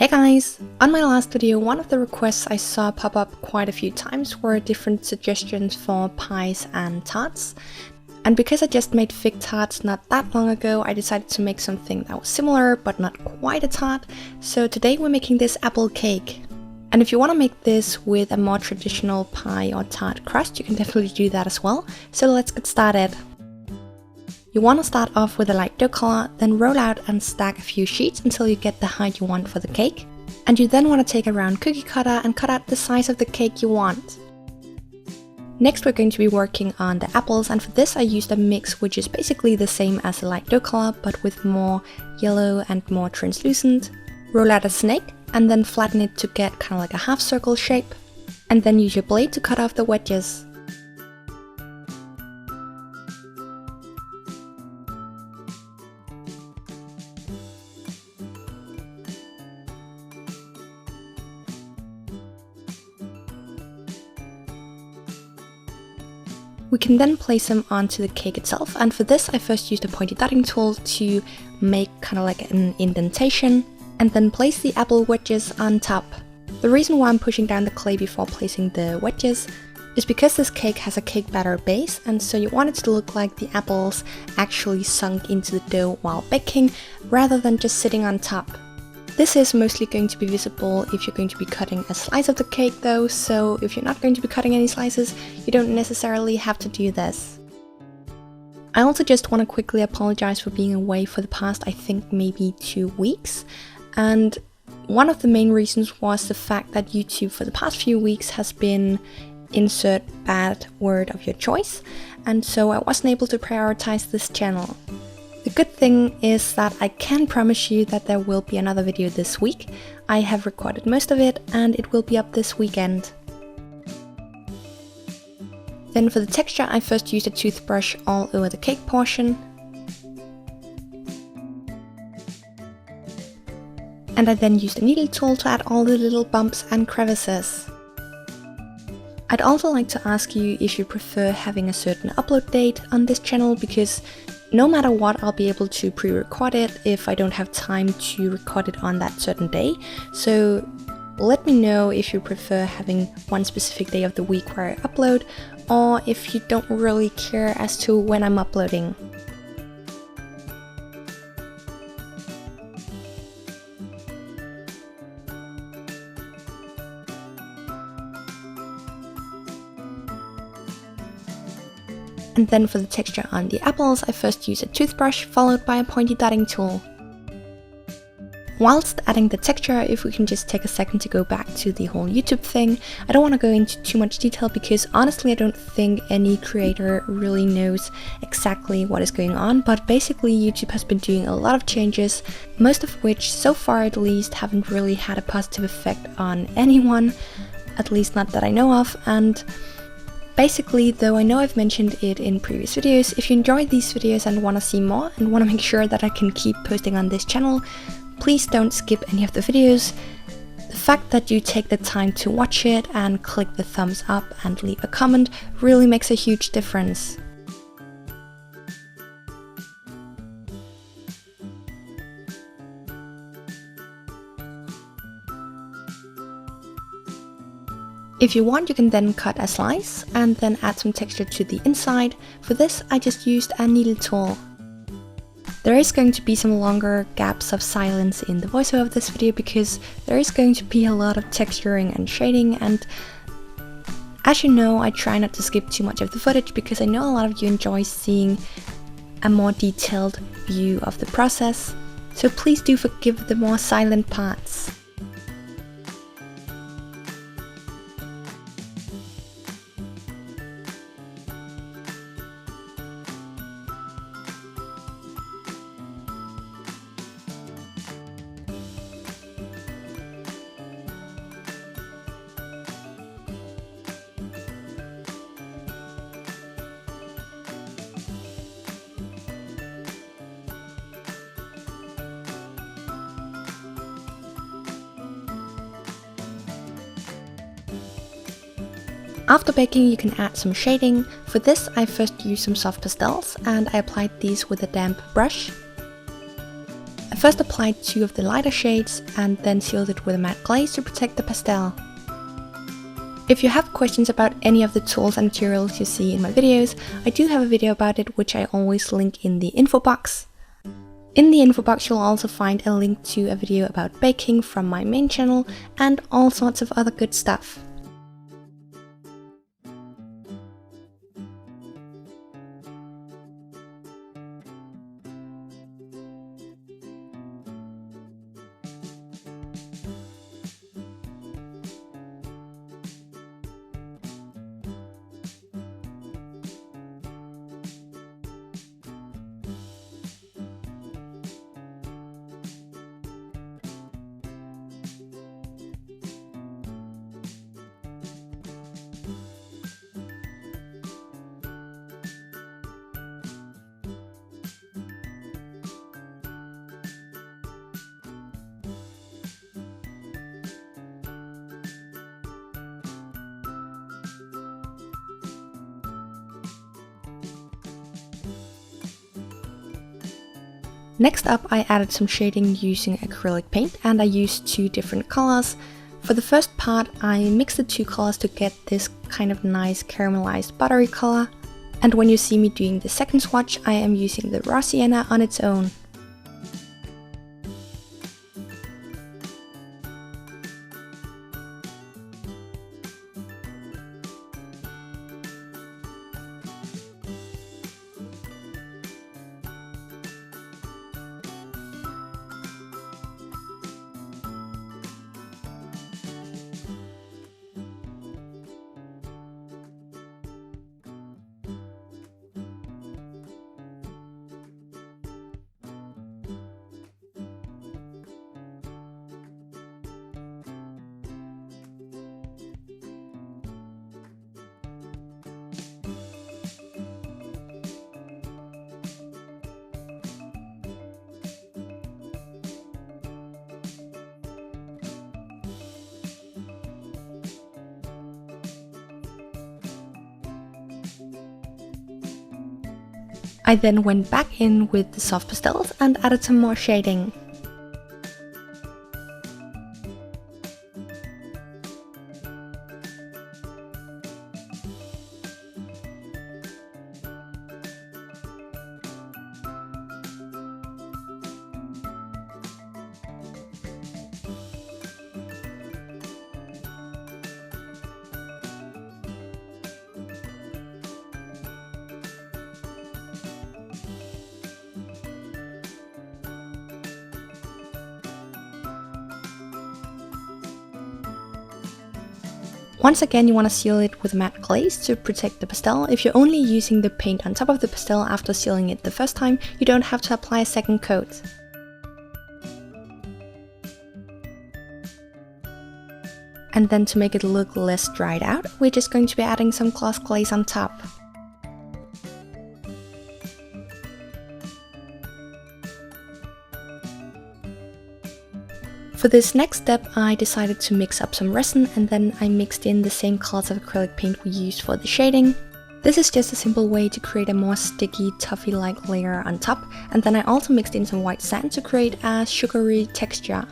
Hey guys! On my last video, one of the requests I saw pop up quite a few times were different suggestions for pies and tarts. And because I just made fig tarts not that long ago, I decided to make something that was similar but not quite a tart. So today we're making this apple cake. And if you want to make this with a more traditional pie or tart crust, you can definitely do that as well. So let's get started. You want to start off with a light dough color, then roll out and stack a few sheets until you get the height you want for the cake. And you then want to take a round cookie cutter and cut out the size of the cake you want. Next we're going to be working on the apples, and for this I used a mix which is basically the same as a light dough color but with more yellow and more translucent. Roll out a snake and then flatten it to get kind of like a half circle shape. And then use your blade to cut off the wedges. We can then place them onto the cake itself, and for this I first used a pointy dotting tool to make kind of like an indentation, and then place the apple wedges on top. The reason why I'm pushing down the clay before placing the wedges is because this cake has a cake batter base, and so you want it to look like the apples actually sunk into the dough while baking, rather than just sitting on top. This is mostly going to be visible if you're going to be cutting a slice of the cake though, so if you're not going to be cutting any slices, you don't necessarily have to do this. I also just want to quickly apologize for being away for the past, I think maybe 2 weeks, and one of the main reasons was the fact that YouTube for the past few weeks has been insert bad word of your choice, and so I wasn't able to prioritize this channel. The good thing is that I can promise you that there will be another video this week. I have recorded most of it and it will be up this weekend. Then for the texture I first used a toothbrush all over the cake portion. And I then used a needle tool to add all the little bumps and crevices. I'd also like to ask you if you prefer having a certain upload date on this channel, because no matter what, I'll be able to pre-record it if I don't have time to record it on that certain day. So let me know if you prefer having one specific day of the week where I upload, or if you don't really care as to when I'm uploading. And then for the texture on the apples, I first use a toothbrush followed by a pointy dotting tool. Whilst adding the texture, if we can just take a second to go back to the whole YouTube thing, I don't want to go into too much detail because honestly I don't think any creator really knows exactly what is going on, but basically YouTube has been doing a lot of changes, most of which so far at least haven't really had a positive effect on anyone, at least not that I know of. And basically, though I know I've mentioned it in previous videos, if you enjoyed these videos and want to see more and want to make sure that I can keep posting on this channel, please don't skip any of the videos. The fact that you take the time to watch it and click the thumbs up and leave a comment really makes a huge difference. If you want, you can then cut a slice and then add some texture to the inside. For this, I just used a needle tool. There is going to be some longer gaps of silence in the voiceover of this video because there is going to be a lot of texturing and shading, and as you know, I try not to skip too much of the footage because I know a lot of you enjoy seeing a more detailed view of the process, so please do forgive the more silent parts. After baking, you can add some shading. For this, I first used some soft pastels and I applied these with a damp brush. first applied 2 of the lighter shades and then sealed it with a matte glaze to protect the pastel. If you have questions about any of the tools and materials you see in my videos, I do have a video about it which I always link in the info box. In the info box you'll also find a link to a video about baking from my main channel and all sorts of other good stuff. Next up, I added some shading using acrylic paint, and I used 2 different colors. For the first part, I mixed the 2 colors to get this kind of nice caramelized buttery color. And when you see me doing the second swatch, I am using the raw sienna on its own. I then went back in with the soft pastels and added some more shading. Once again, you want to seal it with a matte glaze to protect the pastel. If you're only using the paint on top of the pastel after sealing it the first time, you don't have to apply a second coat. And then to make it look less dried out, we're just going to be adding some gloss glaze on top. For this next step, I decided to mix up some resin, and then I mixed in the same colors of acrylic paint we used for the shading. This is just a simple way to create a more sticky, toffee-like layer on top, and then I also mixed in some white sand to create a sugary texture.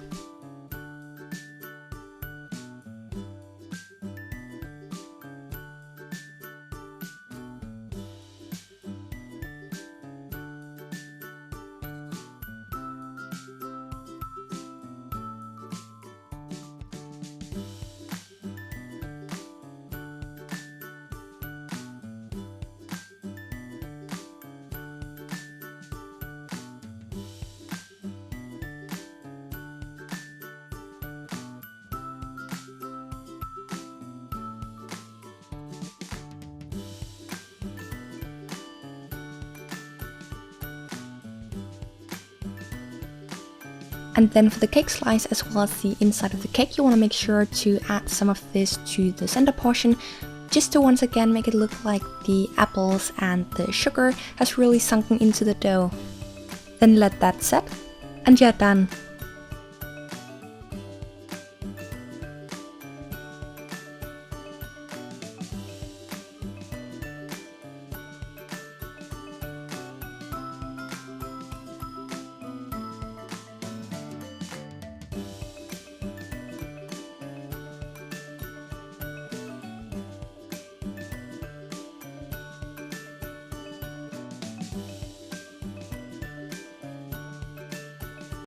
And then for the cake slice as well as the inside of the cake, you want to make sure to add some of this to the center portion, just to once again make it look like the apples and the sugar has really sunken into the dough. Then let that set, and you're done.